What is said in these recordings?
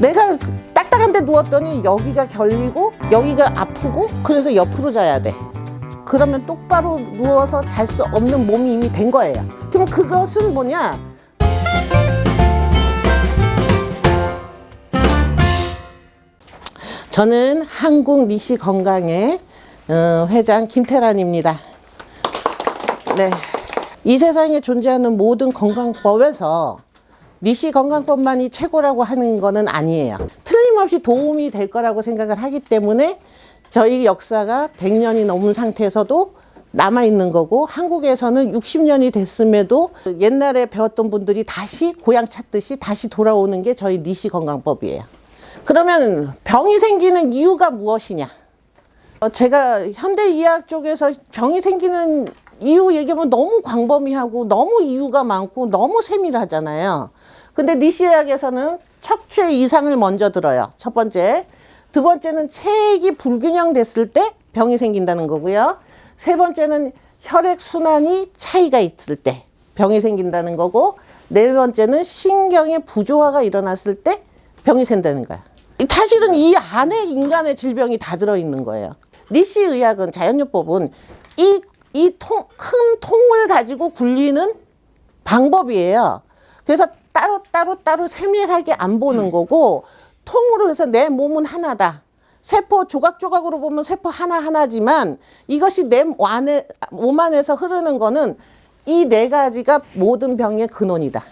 내가 딱딱한 데 누웠더니 여기가 결리고 여기가 아프고 그래서 옆으로 자야 돼. 그러면 똑바로 누워서 잘 수 없는 몸이 이미 된 거예요. 그럼 그것은 뭐냐? 저는 한국니시건강의 회장 김태란입니다. 네, 이 세상에 존재하는 모든 건강법에서 니시건강법만이 최고라고 하는 거는 아니에요. 틀림없이 도움이 될 거라고 생각을 하기 때문에 저희 역사가 100년이 넘은 상태에서도 남아있는 거고, 한국에서는 60년이 됐음에도 옛날에 배웠던 분들이 다시 고향 찾듯이 다시 돌아오는 게 저희 니시건강법이에요. 그러면 병이 생기는 이유가 무엇이냐? 제가 현대의학 쪽에서 병이 생기는 이유 얘기하면 너무 광범위하고 너무 이유가 많고 너무 세밀하잖아요. 근데 니시의학에서는 척추의 이상을 먼저 들어요. 첫 번째. 두 번째는 체액이 불균형 됐을 때 병이 생긴다는 거고요. 세 번째는 혈액순환이 차이가 있을 때 병이 생긴다는 거고, 네 번째는 신경의 부조화가 일어났을 때 병이 생긴다는 거야. 사실은 이 안에 인간의 질병이 다 들어있는 거예요. 니시의학은, 자연요법은 큰 통을 가지고 굴리는 방법이에요. 그래서 따로 세밀하게 안 보는 거고, 통으로 해서 내 몸은 하나다. 세포 조각조각으로 보면 세포 하나하나지만 이것이 내 몸 안에서 흐르는 거는 이 네 가지가 모든 병의 근원이다.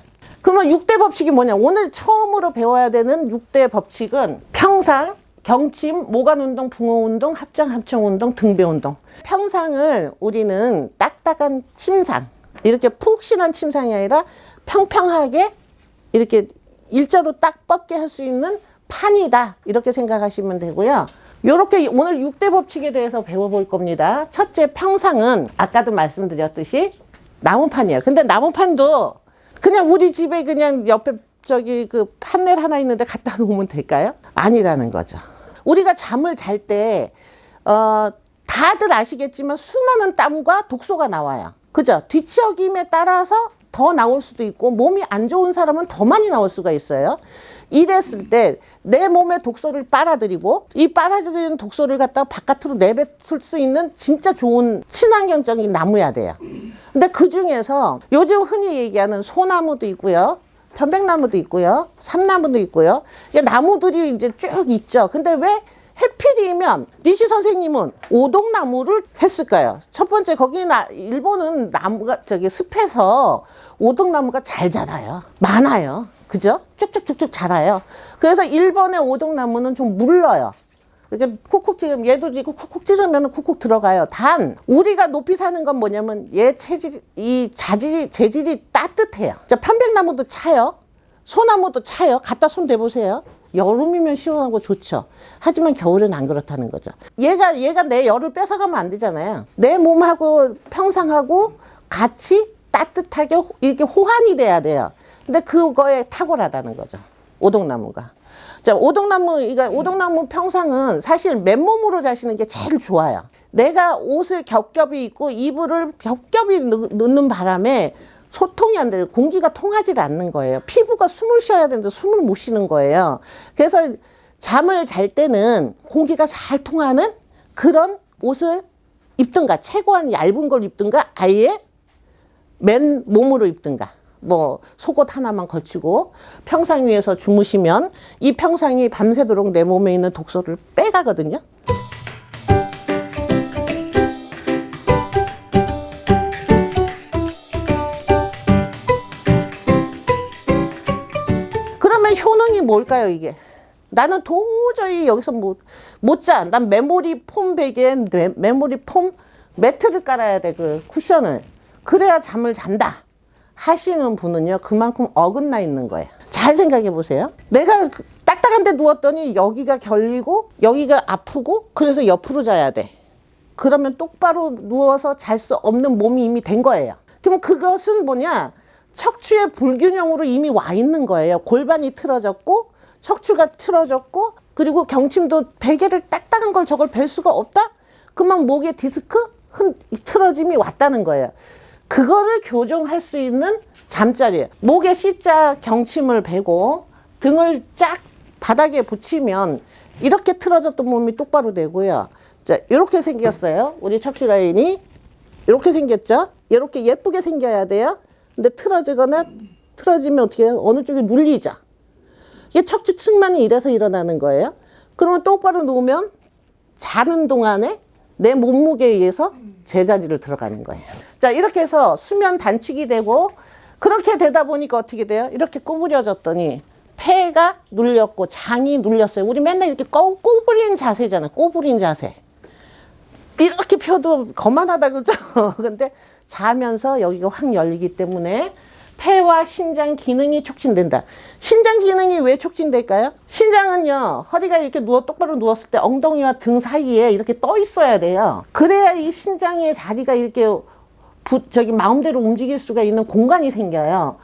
그러면 6대 법칙이 뭐냐? 오늘 처음으로 배워야 되는 6대 법칙은 평상, 경침, 모관운동, 붕어운동, 합장합청운동, 등배운동. 평상을 우리는 딱딱한 침상, 이렇게 푹신한 침상이 아니라 평평하게 이렇게 일자로 딱 뻗게 할 수 있는 판이다, 이렇게 생각하시면 되고요. 이렇게 오늘 6대 법칙에 대해서 배워볼 겁니다. 첫째, 평상은 아까도 말씀드렸듯이 나무판이에요. 근데 나무판도 그냥 우리 집에 그냥 옆에 저기 그 판넬 하나 있는데 갖다 놓으면 될까요? 아니라는 거죠. 우리가 잠을 잘 때 다들 아시겠지만 수많은 땀과 독소가 나와요. 그죠? 뒤척임에 따라서 더 나올 수도 있고, 몸이 안 좋은 사람은 더 많이 나올 수가 있어요. 이랬을 때 내 몸의 독소를 빨아들이고, 이 빨아들이는 독소를 갖다가 바깥으로 내뱉을 수 있는 진짜 좋은 친환경적인 나무야 돼요. 근데 그 중에서 요즘 흔히 얘기하는 소나무도 있고요, 편백나무도 있고요, 삼나무도 있고요. 나무들이 이제 쭉 있죠. 근데 왜 해필이면 니시 선생님은 오동나무를 했을까요? 첫 번째, 일본은 나무가 습해서 오동나무가 잘 자라요. 많아요. 그죠? 쭉쭉쭉쭉 자라요. 그래서 일본의 오동나무는 좀 물러요. 이렇게 쿡쿡 찌르면, 얘도 지고 쿡쿡 찌르면 쿡쿡 들어가요. 단 우리가 높이 사는 건 뭐냐면 얘 재질이 따뜻해요. 편백나무도 차요. 소나무도 차요. 갖다 손 대보세요. 여름이면 시원하고 좋죠. 하지만 겨울엔 안 그렇다는 거죠. 얘가 내 열을 뺏어가면 안 되잖아요. 내 몸하고 평상하고 같이 따뜻하게 이렇게 호환이 돼야 돼요. 근데 그거에 탁월하다는 거죠, 오동나무가. 자, 오동나무 평상은 사실 맨몸으로 자시는 게 제일 좋아요. 내가 옷을 겹겹이 입고 이불을 겹겹이 넣는 바람에 소통이 안 돼요. 공기가 통하지 않는 거예요. 피부가 숨을 쉬어야 되는데 숨을 못 쉬는 거예요. 그래서 잠을 잘 때는 공기가 잘 통하는 그런 옷을 입든가, 최고한 얇은 걸 입든가, 아예 맨 몸으로 입든가, 뭐 속옷 하나만 걸치고 평상 위에서 주무시면 이 평상이 밤새도록 내 몸에 있는 독소를 빼가거든요. 그러면 효능이 뭘까요, 이게? 나는 도저히 여기서 못 자. 난 메모리 폼 베개에 메모리 폼 매트를 깔아야 돼, 그 쿠션을. 그래야 잠을 잔다 하시는 분은요, 그만큼 어긋나 있는 거예요. 잘 생각해 보세요. 내가 딱딱한 데 누웠더니 여기가 결리고 여기가 아프고 그래서 옆으로 자야 돼. 그러면 똑바로 누워서 잘 수 없는 몸이 이미 된 거예요. 그럼 그것은 뭐냐? 척추의 불균형으로 이미 와 있는 거예요. 골반이 틀어졌고 척추가 틀어졌고, 그리고 경침도 베개를 딱딱한 걸 저걸 벨 수가 없다? 그만 목에 디스크 틀어짐이 왔다는 거예요. 그거를 교정할 수 있는 잠자리예요. 목에 C자 경침을 베고 등을 쫙 바닥에 붙이면 이렇게 틀어졌던 몸이 똑바로 되고요. 자, 이렇게 생겼어요. 우리 척추 라인이 이렇게 생겼죠. 이렇게 예쁘게 생겨야 돼요. 근데 틀어지면 어떻게 해요? 어느 쪽이 눌리죠. 이게 척추 측만이 이래서 일어나는 거예요. 그러면 똑바로 누우면 자는 동안에 내 몸무게에 의해서 제자리를 들어가는 거예요. 자, 이렇게 해서 수면 단축이 되고, 그렇게 되다 보니까 어떻게 돼요? 이렇게 구부려졌더니 폐가 눌렸고 장이 눌렸어요. 우리 맨날 이렇게 꼬부린 자세잖아. 꼬부린 자세. 이렇게 펴도 거만하다 그러죠. 근데 자면서 여기가 확 열리기 때문에 폐와 신장 기능이 촉진된다. 신장 기능이 왜 촉진될까요? 신장은요, 허리가 이렇게 똑바로 누웠을 때 엉덩이와 등 사이에 이렇게 떠 있어야 돼요. 그래야 이 신장의 자리가 이렇게 마음대로 움직일 수가 있는 공간이 생겨요.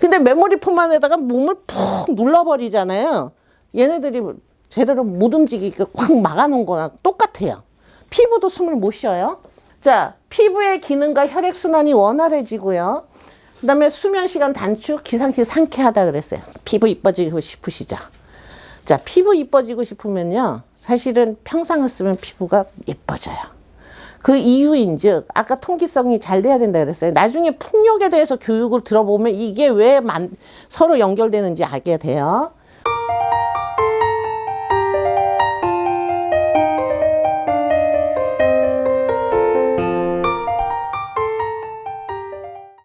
근데 메모리폼 안에다가 몸을 푹 눌러버리잖아요. 얘네들이 제대로 못 움직이게 꽉 막아놓은 거랑 똑같아요. 피부도 숨을 못 쉬어요. 자, 피부의 기능과 혈액순환이 원활해지고요. 그 다음에 수면 시간 단축, 기상시 상쾌하다 그랬어요. 피부 이뻐지고 싶으시죠? 자, 피부 이뻐지고 싶으면요, 사실은 평상을 쓰면 피부가 예뻐져요. 그 이유인즉 아까 통기성이 잘 돼야 된다 그랬어요. 나중에 풍욕에 대해서 교육을 들어보면 이게 왜 서로 연결되는지 알게 돼요.